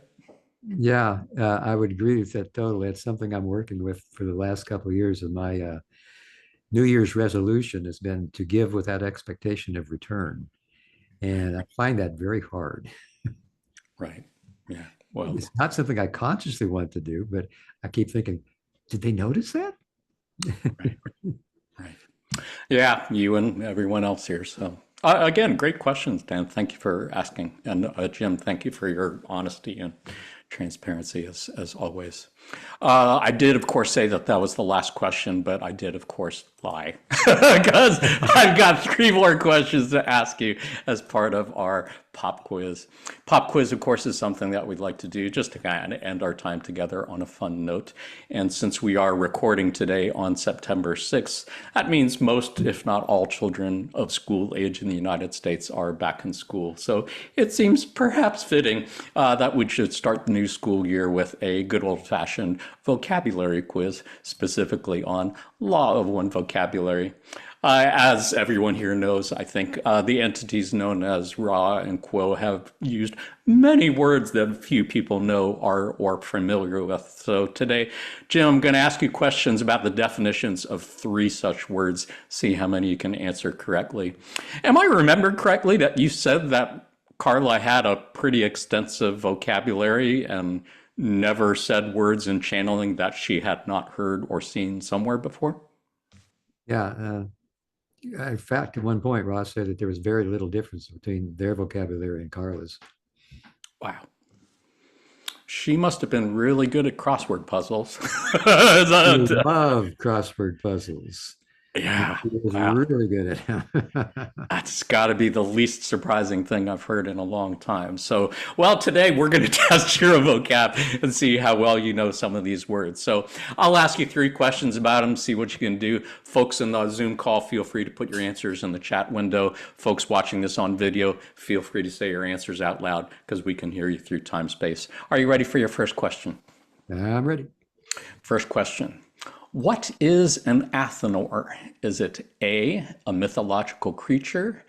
Yeah, I would agree with that totally. It's something I'm working with for the last couple of years, and my New Year's resolution has been to give without expectation of return. And I find that very hard. Right. Yeah. Well, it's not something I consciously want to do, but I keep thinking, did they notice that? Right. Right. Yeah, you and everyone else here. So again, great questions, Dan. Thank you for asking. And Jim, thank you for your honesty and transparency as always. I did, of course, say that was the last question, but I did, of course, lie because I've got 3 more questions to ask you as part of our pop quiz. Pop quiz, of course, is something that we'd like to do just to kind of end our time together on a fun note. And since we are recording today on September 6th, that means most, if not all, children of school age in the United States are back in school. So it seems perhaps fitting that we should start the new school year with a good old-fashioned vocabulary quiz, specifically on Law of One Vocabulary. As everyone here knows, I think the entities known as Ra and Quo have used many words that few people know or familiar with. So today, Jim, I'm going to ask you questions about the definitions of 3 such words, see how many you can answer correctly. Am I remembered correctly that you said that Carla had a pretty extensive vocabulary and never said words in channeling that she had not heard or seen somewhere before? Yeah. In fact, at one point, Ross said that there was very little difference between their vocabulary and Carla's. Wow. She must have been really good at crossword puzzles. I love crossword puzzles. Yeah. She was Wow. really good at it. That's got to be the least surprising thing I've heard in a long time. So, well, today we're going to test your vocab and see how well you know some of these words. So I'll ask you 3 questions about them, see what you can do. Folks in the Zoom call, feel free to put your answers in the chat window. Folks watching this on video, feel free to say your answers out loud because we can hear you through time space. Are you ready for your first question? I'm ready. First question. What is an Hatonn? Is it A, a mythological creature,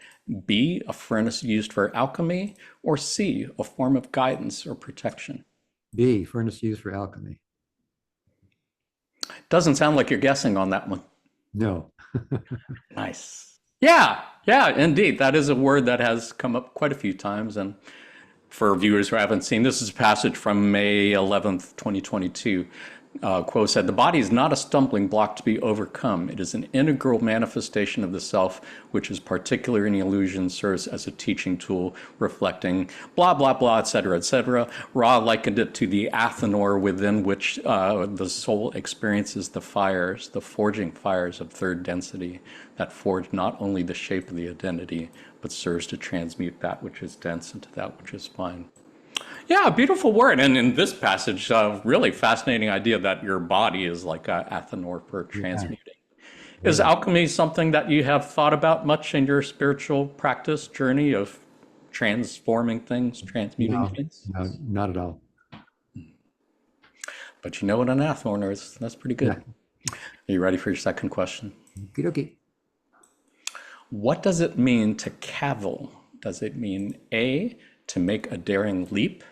B, a furnace used for alchemy, or C, a form of guidance or protection? B, furnace used for alchemy. Doesn't sound like you're guessing on that one. No. Nice. Yeah, indeed. That is a word that has come up quite a few times. And for viewers who haven't seen, this is a passage from May 11th, 2022. Quo said, "The body is not a stumbling block to be overcome. It is an integral manifestation of the self, which is particular in illusion, serves as a teaching tool, reflecting blah, blah, blah, etc., etc." Ra likened it to the Hatonn within which the soul experiences the fires, the forging fires of third density that forge not only the shape of the identity, but serves to transmute that which is dense into that which is fine. Yeah, beautiful word. And in this passage, really fascinating idea that your body is like a Hatonn for transmuting. Yeah. Is alchemy something that you have thought about much in your spiritual practice journey of transforming things, transmuting things? No, not at all. But you know what an Hatonn is. That's pretty good. Yeah. Are you ready for your second question? Okay. What does it mean to cavil? Does it mean A, to make a daring leap,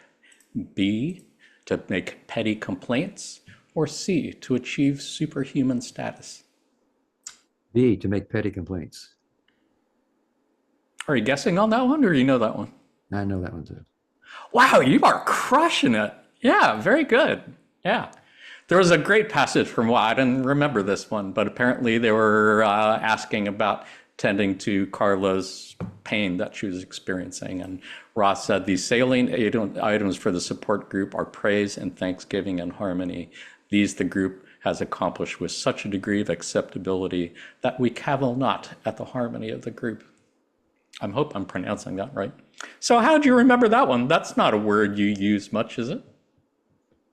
B, to make petty complaints, or C, to achieve superhuman status? B, to make petty complaints. Are you guessing on that one, or you know that one? I know that one too. Wow, you are crushing it. Yeah, very good. Yeah. There was a great passage from, I didn't remember this one, but apparently they were asking about tending to Carla's pain that she was experiencing. And Ross said, "The salient items for the support group are praise and thanksgiving and harmony. These the group has accomplished with such a degree of acceptability that we cavil not at the harmony of the group." I hope I'm pronouncing that right. So how do you remember that one? That's not a word you use much, is it?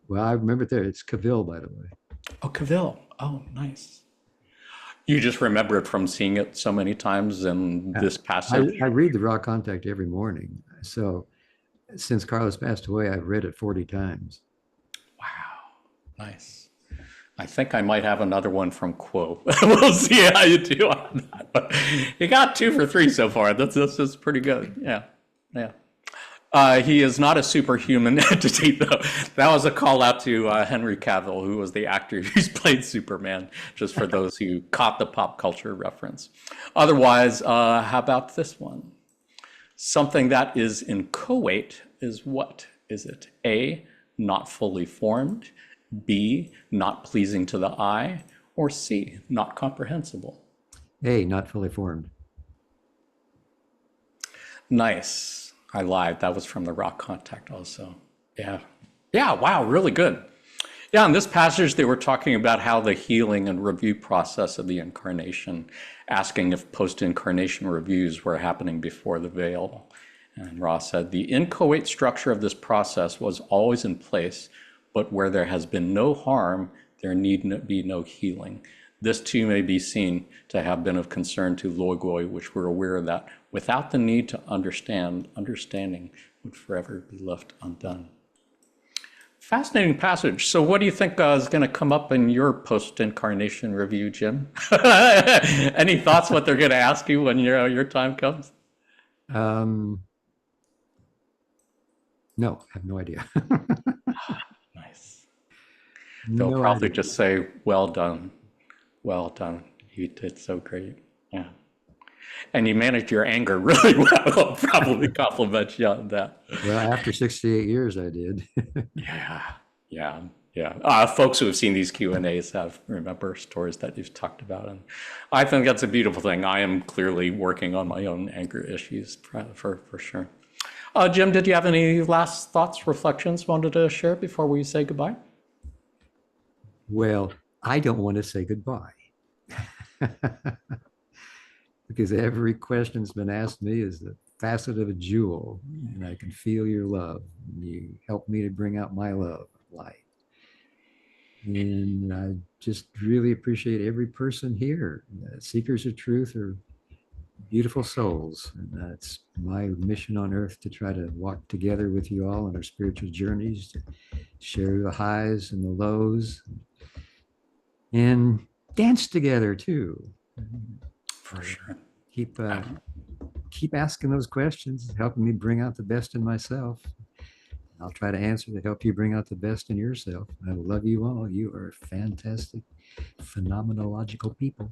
Well, I remember there. It's cavil, by the way. Oh, cavil. Oh, nice. You just remember it from seeing it so many times in this passage? I read the Raw Contact every morning. So since Carlos passed away, I've read it 40 times. Wow. Nice. I think I might have another one from Quo. We'll see how you do on that. But you got 2 for 3 so far. That's pretty good. Yeah. He is not a superhuman entity, though. That was a call out to Henry Cavill, who was the actor who's played Superman, just for those who caught the pop culture reference. Otherwise, how about this one? Something that is inchoate is what? Is it A, not fully formed, B, not pleasing to the eye, or C, not comprehensible? A, not fully formed. Nice. I lied. That was from the Rock Contact also. Yeah. Wow. Really good. Yeah. In this passage, they were talking about how the healing and review process of the incarnation, asking if post-incarnation reviews were happening before the veil. And Ross said, "The inchoate structure of this process was always in place, but where there has been no harm, there need be no healing. This too may be seen to have been of concern to Logoi, which we're aware that without the need to understand, understanding would forever be left undone." Fascinating passage. So what do you think is going to come up in your post-incarnation review, Jim? Any thoughts what they're going to ask you when your time comes? No, I have no idea. Nice. They'll No probably idea. just say, well done. Well done. You did so great. Yeah. And you managed your anger really well. I'll probably compliment you on that. Well, after 68 years, I did. Yeah. Folks who have seen these Q&As remember stories that you've talked about. And I think that's a beautiful thing. I am clearly working on my own anger issues for sure. Jim, did you have any last thoughts, reflections wanted to share before we say goodbye? Well, I don't want to say goodbye. Because every question's been asked me is the facet of a jewel, and I can feel your love. You help me to bring out my love, light. And I just really appreciate every person here. Seekers of truth are beautiful souls, and that's my mission on earth, to try to walk together with you all on our spiritual journeys, to share the highs and the lows, and dance together too. For sure. Keep asking those questions, helping me bring out the best in myself. I'll try to answer to help you bring out the best in yourself. I love you all. You are fantastic, phenomenological people.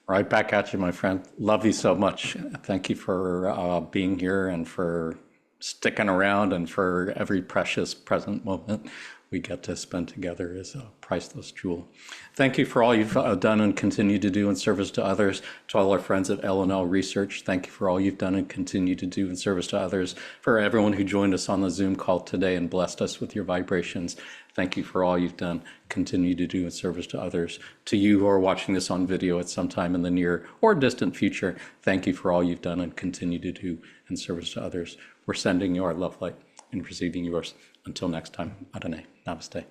Right back at you, my friend. Love you so much. Thank you for being here and for sticking around, and for every precious present moment we get to spend together is a priceless jewel. Thank you for all you've done and continue to do in service to others. To all our friends at L&L Research, thank you for all you've done and continue to do in service to others. For everyone who joined us on the Zoom call today and blessed us with your vibrations, thank you for all you've done, continue to do in service to others. To you who are watching this on video at some time in the near or distant future, thank you for all you've done and continue to do in service to others. We're sending you our love light and receiving yours. Until next time, Adonai. Namaste.